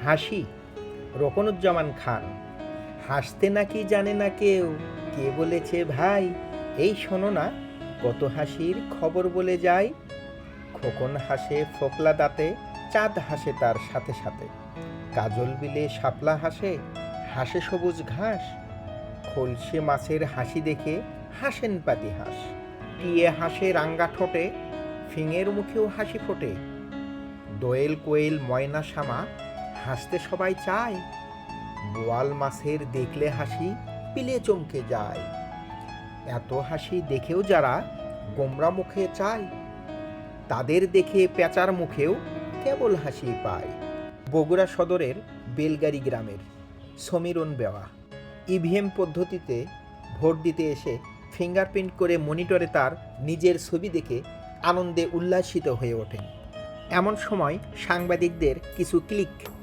হাসি, রোকনুজ্জামান খান। হাসতে নাকি জানে না কেউ, কে বলেছে ভাই? এই শোনো না, কত হাসির খবর বলে যায়। খোকন হাসে ফোকলা দাঁতে, চাঁদ হাসে তার সাথে সাথে। কাজল বিলে শাপলা হাসে, হাসে সবুজ ঘাস। খলসে মাছের হাসি দেখে হাসেন পাতি হাঁস। টিয়ে হাসে রাঙ্গা ঠোঁটে, ফিঙের মুখেও হাসি ফোটে। দোয়েল কোয়েল ময়না শামা, হাসতে সবাই চায়। বোয়াল মাছের দেখলে হাসি পিলে চমকে যায়। এত হাসি দেখেও যারা গোমরা মুখে চায়, তাদের দেখে পেঁচার মুখেও কেবল হাসি পায়। বগুড়া সদরের বেলগাড়ি গ্রামের সমীরণ বেওয়া ইভিএম পদ্ধতিতে ভোট দিতে এসে ফিঙ্গারপ্রিন্ট করে মনিটরে তার নিজের ছবি দেখে আনন্দে উল্লাসিত হয়ে ওঠেন। এমন সময় সাংবাদিকদের কিছু ক্লিক